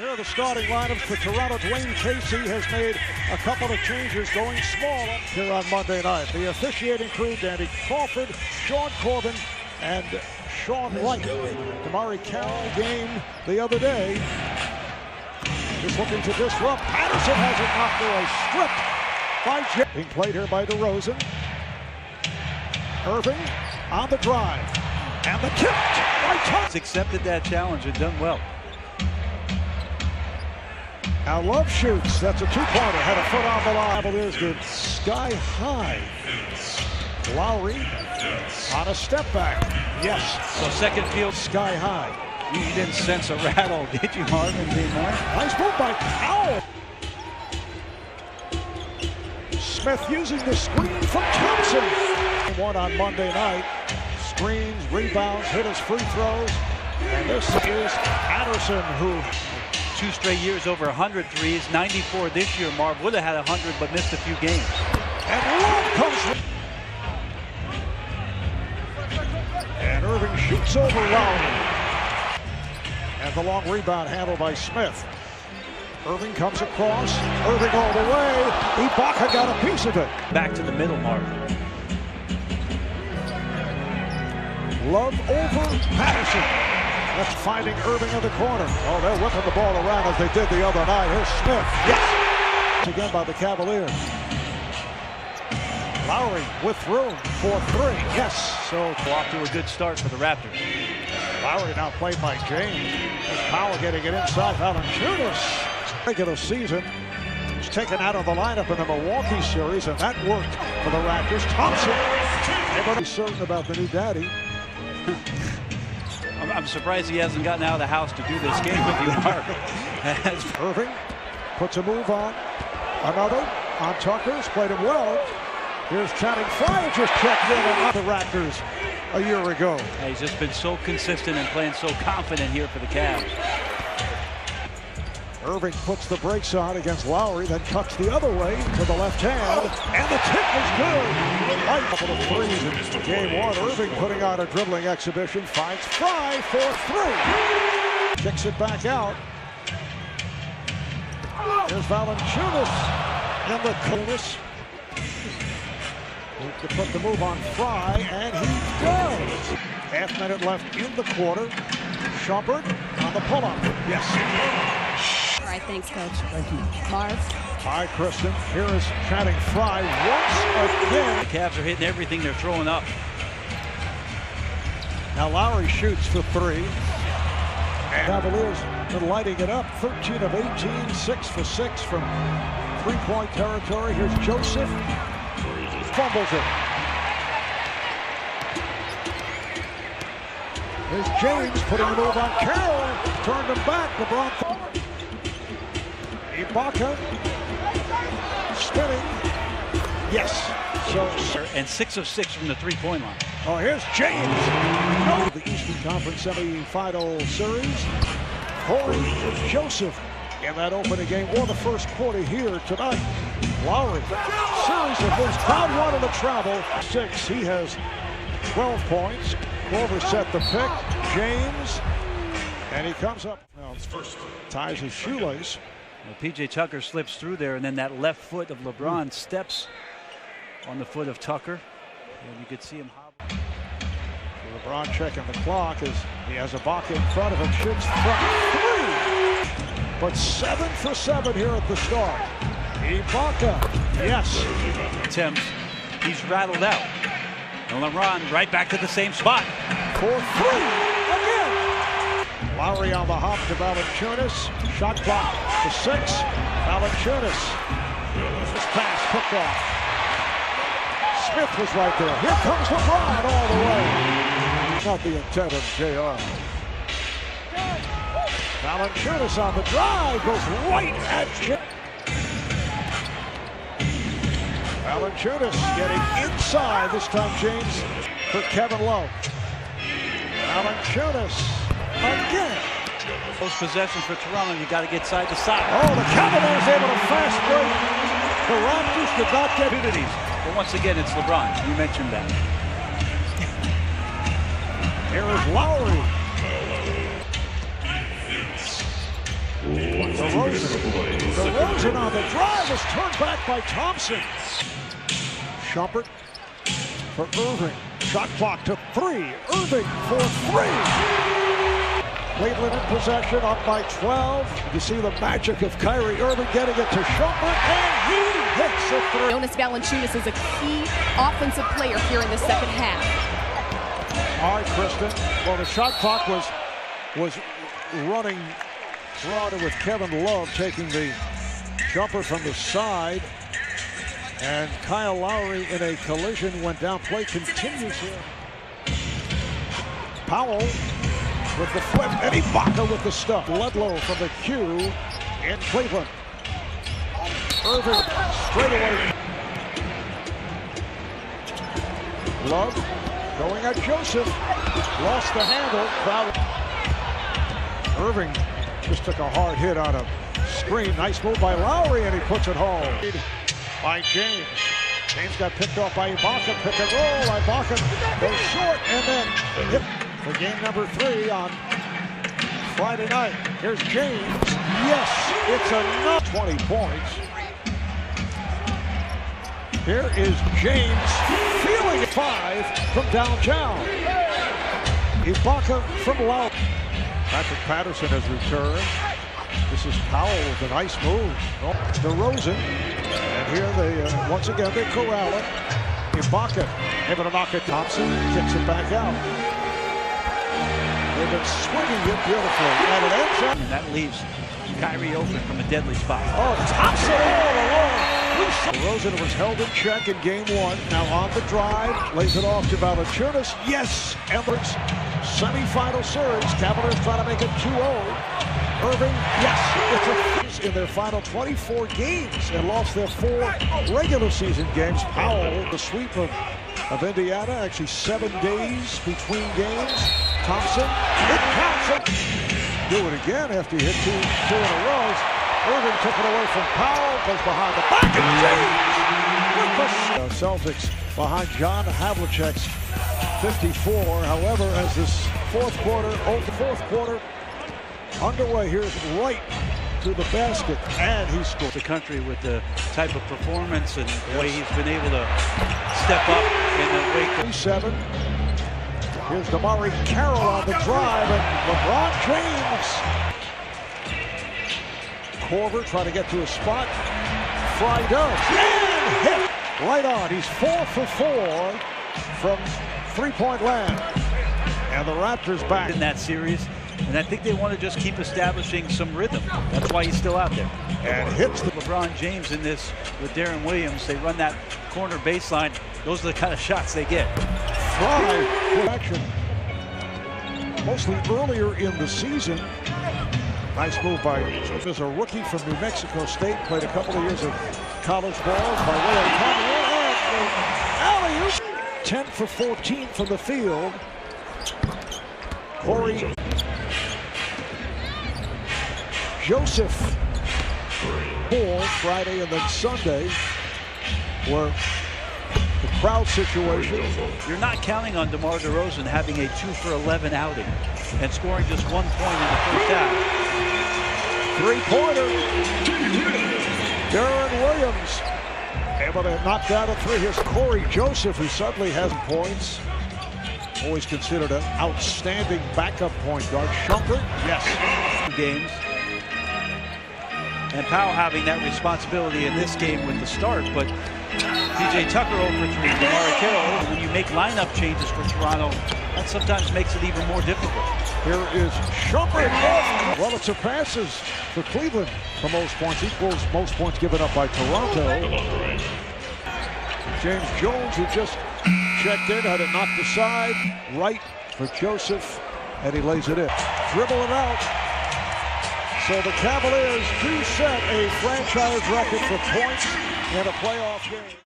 Here are the starting lineups for Toronto. Dwayne Casey has made a couple of changes, going small here on Monday night. The officiating crew, Danny Crawford, Sean Corbin, and Sean Wright. Damari Carroll game the other day. Just looking to disrupt. Patterson has it knocked away. Stripped by Jay. Being played here by DeRozan. Irving on the drive. And the kick by Tucker. He's accepted that challenge and done well. Now Love shoots. That's a two-pointer. Had a foot on the line. Cavaliers did sky high. Lowry on a step back. Yes. So second field. Sky high. You didn't sense a rattle, did you, Marvin? Nice move by Powell. Smith using the screen from Thompson. One on Monday night. Screens, rebounds, hit his free throws. And this is Patterson, who 2 straight years over 100 threes. 94 this year. Marv would have had 100 but missed a few games. And Love comes. And Irving shoots over Lowry. And the long rebound handled by Smith. Irving comes across. Irving all the way. Ibaka got a piece of it. Back to the middle, Marv. Love over Patterson. That's finding Irving in the corner. Oh, they're whipping the ball around as they did the other night. Here's Smith. Yes! Again by the Cavaliers. Lowry with room for 3. Yes. So off to a good start for the Raptors. Lowry now played by James. There's Powell getting it inside. Valanciunas. Regular season. He's taken out of the lineup in the Milwaukee series, and that worked for the Raptors. Thompson. Everybody's certain about the new daddy. I'm surprised he hasn't gotten out of the house to do this game with you, Mark. Irving puts a move on. Another on Tucker's. Played him well. Here's Channing Frye, just checked in on the Raptors a year ago. Yeah, he's just been so consistent and playing so confident here for the Cavs. Irving puts the brakes on against Lowry, then cuts the other way to the left hand, and the tip is good. Right couple of threes in game 1. Irving putting on a dribbling exhibition, finds Frye for 3. Kicks it back out. Here's Valanciunas in the corners. To put the move on Frye, and he does. Half minute left in the quarter. Shumpert on the pull-up. Yes. All right, thanks, Coach. Thank you. Marv. Hi, Kristen. Here is Channing Frye once again. The Cavs are hitting everything they're throwing up. Now Lowry shoots for 3. And Cavaliers been lighting it up. 13 of 18, 6 for 6 from three-point territory. Here's Joseph. Fumbles it. Here's James putting a move on Carroll. Turned him back. LeBron. Ibaka. Spinning. Yes. So. And 6 of 6 from the three-point line. Oh, here's James. No. The Eastern Conference semifinal series. Corey Joseph in that opening game. Or the first quarter here tonight. Lowry, series of his crowd wanted to travel. 6, he has 12 points. Glover set the pick. James, and he comes up. Well, first ties his shoelace. Well, P.J. Tucker slips through there, and then that left foot of LeBron steps on the foot of Tucker. And you could see him hobble. LeBron checking the clock as he has Ibaka in front of him. Shoots from 3. But 7 for 7 here at the start. Ibaka, yes. Attempts, he's rattled out. And LeBron right back to the same spot. For 3 again. Lowry on the hop to Valanciunas. Shot clock to 6. Valanciunas. This pass picked off. Smith was right there. Here comes LeBron all the way. Not the intent of JR. Valanciunas on the drive goes right at Jim. Valanciunas getting inside. This time James for Kevin Love. Valanciunas again. Those possessions for Toronto, you got to get side to side. Oh, the Cavaliers able to fast break. The Raptors did not get opportunities. But once again, it's LeBron. You mentioned that. Here is Lowry. DeRozan on the drive was turned back by Thompson. Shumpert for Irving. Shot clock to 3. Irving for 3. Cleveland in possession, up by 12. You see the magic of Kyrie Irving getting it to Shumpert, and he hits a 3. Jonas Valanciunas is a key offensive player here in the second half. All right, Kristen. Well, the shot clock was running with Kevin Love taking the jumper from the side. And Kyle Lowry in a collision went down. Play continues here. Powell with the flip, and Ibaka with the stuff. Ledlow from the Q in Cleveland. Irving straight away. Love going at Joseph. Lost the handle. Crowd. Irving just took a hard hit on a screen. Nice move by Lowry, and he puts it home. By James. James got picked off by Ibaka. Pick and roll. Ibaka goes short and then hit for game number 3 on Friday night. Here's James. Yes, it's enough. 20 points. Here is James feeling 5 from downtown. Ibaka from Lowry. Patrick Patterson has returned. This is Powell with a nice move. DeRozan. And here they, once again, they corral it. Ibaka able to knock it. Thompson kicks it back out. They've been swinging it beautifully. And it ends up. And that leaves Kyrie open from a deadly spot. Oh, Thompson all alone. DeRozan was held in check in game 1. Now on the drive. Lays it off to Valanciunas. Yes. Embers. Semi-final series. Cavaliers trying to make it 2-0. Irving, yes, it's in their final 24 games and lost their 4 regular season games. Powell, the sweep of Indiana, actually 7 days between games. Thompson, it counts. Do it again after he hit two in a row. Irving took it away from Powell, goes behind the back, and James. Celtics behind John Havlicek's 54. However, as this fourth quarter underway, here's Wright to the basket, and he scores. The country with the type of performance and the way he's been able to step up in the wake of 7. Here's Damari Carroll on the drive, and LeBron James. Korver trying to get to a spot. Fry does, and hit right on. He's 4 for 4 from three-point land, and the Raptors back in that series. And I think they want to just keep establishing some rhythm. That's why he's still out there. And hits the LeBron James in this with Darren Williams. They run that corner baseline. Those are the kind of shots they get. Fry action. Mostly earlier in the season. Nice move by as a rookie from New Mexico State. Played a couple of years of college ball by way of alley-oop. 10 for 14 from the field. Corey Joseph. Friday and then Sunday were the crowd situation. You're not counting on DeMar DeRozan having a 2 for 11 outing and scoring just 1 point in the first half. 3-pointer. Darren Williams able to knock down a 3. Here's Corey Joseph, who suddenly has points. Always considered an outstanding backup point guard. Shumpert, yes. Games. And Powell having that responsibility in this game with the start, but PJ Tucker 0 for 3. DeMar Carroll, when you make lineup changes for Toronto, that sometimes makes it even more difficult. Here is Shumpert. Well, it surpasses for Cleveland for most points. Equals most points given up by Toronto. James Jones, who just checked in, had it knocked aside. Right for Joseph, and he lays it in. Dribble it out. So the Cavaliers do set a franchise record for points in a playoff game.